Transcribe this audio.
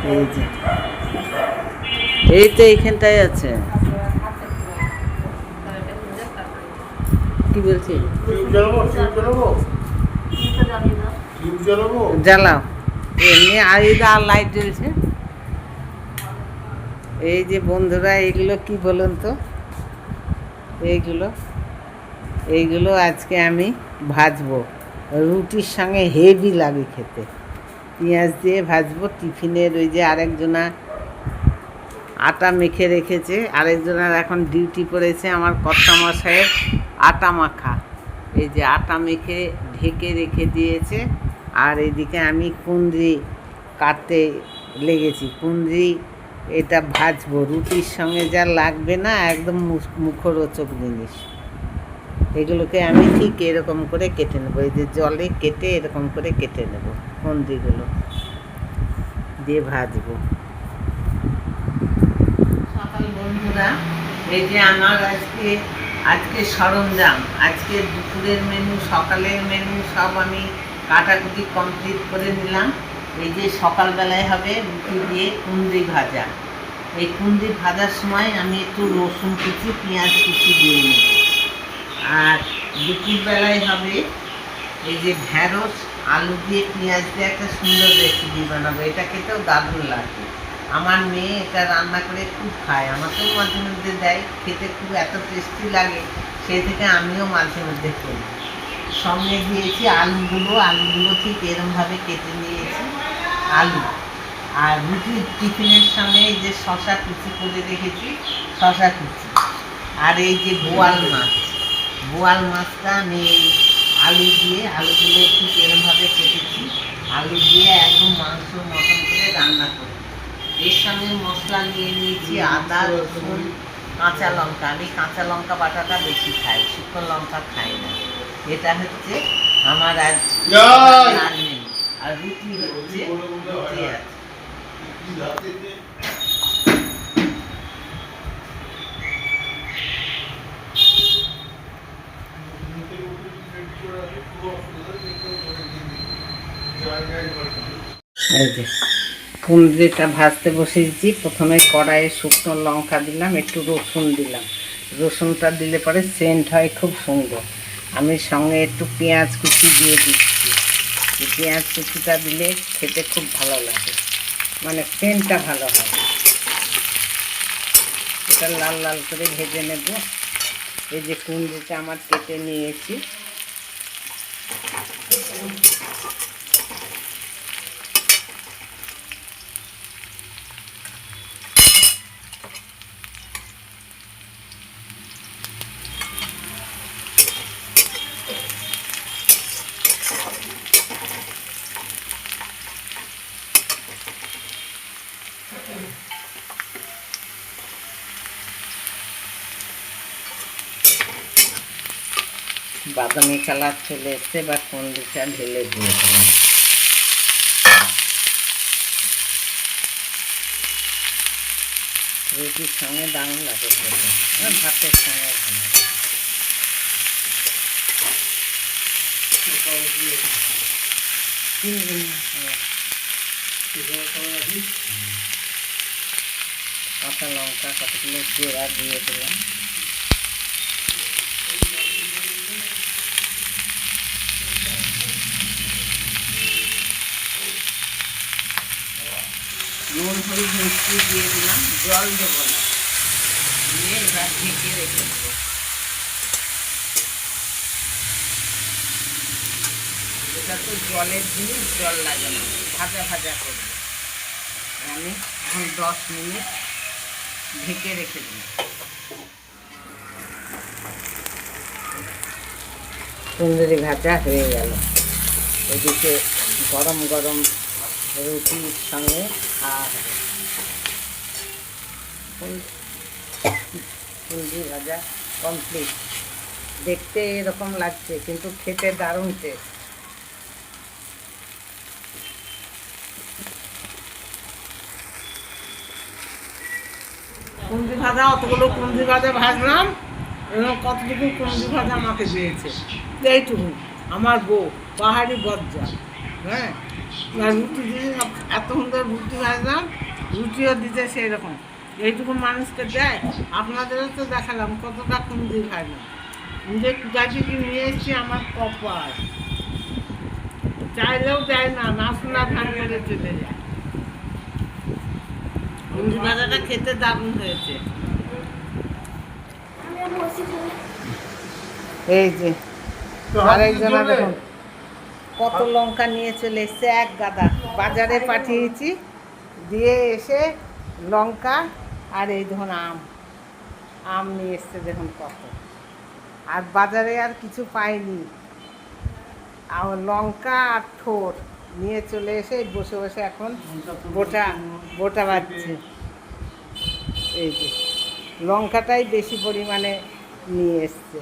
এই যে এই তো এইখানটায় আছে। কি বলছি? জ্বালাও এমনি আর লাইট জ্বলছে। এই যে বন্ধুরা, এইগুলো কি বলুন তো, এইগুলো এইগুলো আজকে আমি ভাজবো। রুটির সঙ্গে হেভি লাগে খেতে। পেঁয়াজ দিয়ে ভাজবো। টিফিনের ওই যে আরেকজনা আটা মেখে রেখেছে, আরেকজনের এখন ডিউটি পড়েছে আমার কর্তামশাইয়ের আটা মাখা। এই যে আটা মেখে ঢেকে রেখে দিয়েছে। আর এইদিকে আমি কুঁদরি কাটতে লেগেছি। কুঁদরি এটা ভাজবো, রুটির সঙ্গে যা লাগবে না, একদম মুখরোচক জিনিস। এগুলোকে আমি ঠিক এরকম করে কেটে নেবো। এই যে জলে কেটে এরকম করে কেটে নেব কুঁদরিগুলো দিয়ে ভাজবো। সকাল বন্ধুরা, এই যে আমার আজকে সরঞ্জাম, আজকে দুপুরের মেনু, সকালের মেনু সব আমি কাটাকুটি কমপ্লিট করে নিলাম। এই যে সকালবেলায় হবে রুটি দিয়ে কুঁদরি ভাজা। এই কুঁদরি ভাজার সময় আমি একটু রসুন কুচি, পেঁয়াজ কুচি দিয়ে নেব। আর দুপুরবেলায় হবে এই যে ঢ্যাঁড়স আলু দিয়ে পেঁয়াজ দিয়ে একটা সুন্দর রেসিপি বানাবো। এটা খেতেও দারুণ লাগে। আমার মেয়ে এটা রান্না করে খুব খায়, আমাকেও মাঝে মধ্যে দেয়, খেতে খুব এত টেস্টি লাগে, সেই থেকে আমিও মাঝে মধ্যে করি। সঙ্গে দিয়েছি আলুগুলো ঠিক এরমভাবে কেটে নিয়েছি আলু। আর রুটির টিফিনের সঙ্গে এই যে শশা কুচি করে রেখেছি, শশা কুচি। আর এই যে বোয়াল মাছটা আমি আলু দিয়ে, আলুগুলো ঠিক এরমভাবে কেটেছি, আলু দিয়ে একদম মাংসর মতন করে রান্না করি। এর সঙ্গে মশলা নিয়ে নিয়েছি আদা, রসুন, কাঁচা লঙ্কা। আমি কাঁচা লঙ্কা বাটাটা বেশি খাই, শুকনো লঙ্কা খাই না। এটা হচ্ছে আমার আজ মেনু। আর রুটি হচ্ছে রুটি আছে। এই যে কুঁদরিটা ভাজতে বসিয়েছি। প্রথমে কড়াইয়ে শুকনো লঙ্কা দিলাম, একটু রসুন দিলাম। রসুনটা দিলে পরে সেন্ট হয় খুব সুন্দর। আমি সঙ্গে একটু পেঁয়াজ কুচি দিয়ে দিচ্ছি। পেঁয়াজ কুচিটা দিলে খেতে খুব ভালো লাগে, মানে সেন্টটা ভালো হয়। এটা লাল লাল করে ভেজে নেব। এই যে কুঁদরিটা আমার কেটে নিয়েছি, বাদামি কালার চলে এসছে। বা কুঁদরিটা ঢেলে দিয়ে দিলাম। রুটির সঙ্গে দারুণ লাগে খেতে, ভাতের সঙ্গে ভালো। কাঁচা লঙ্কা কতগুলো জিরা দিয়ে দিলাম। নুন হলুদ মিষ্টি দিয়ে দিলাম, জল দেবো না, দিয়ে এবার ঢেকে রেখে দেবো। এটা তো জলের জিনিস, জল লাগে না, ভাজা ভাজা করবো। আমি এখন 10 মিনিট ঢেকে রেখে দিই। কুঁদরি ভাজা হয়ে গেল। এদিকে গরম গরম রুটির সঙ্গে খাওয়া হবে। কুঁদরি ভাজা কমপ্লিট। দেখতে এরকম লাগছে, কিন্তু খেতে দারুণ টেস্ট। কুঁদরি ভাজা, অতগুলো কুঁদরি ভাজা ভাজলাম, কতটুকু কুঁদরি ভাজা আমাকে দিয়েছে এইটুকু। আমার বউ পাহাড়ি বজ্জা, হ্যাঁ, আর রুটি দিয়ে এত সুন্দর রুটি ভাজলাম, রুটিও দিতে সেই রকম। এইটুকু মানুষকে দেয়। আপনাদেরও তো দেখালাম কতটা কুন্দি খাইলাম। যে গাছিটি নিয়ে এসেছি আমার কপাল, চাইলেও দেয় না, না শোনা ধান করে চলে যায়। কুন্দি ভাজাটা খেতে দারুণ হয়েছে। এই যে আরেকজনা দেখুন কত লঙ্কা নিয়ে চলে এসছে, এক গাদা বাজারে পাঠিয়েছি, দিয়ে এসে লঙ্কা আর এই ধরুন আম নিয়ে এসছে দেখুন কত। আর বাজারে আর কিছু পাইনি, আর লঙ্কা আর ঠোঁট নিয়ে চলে এসে বসে বসে এখন বোটা বাজছে। এই যে লঙ্কাটাই বেশি পরিমাণে নিয়ে এসছে।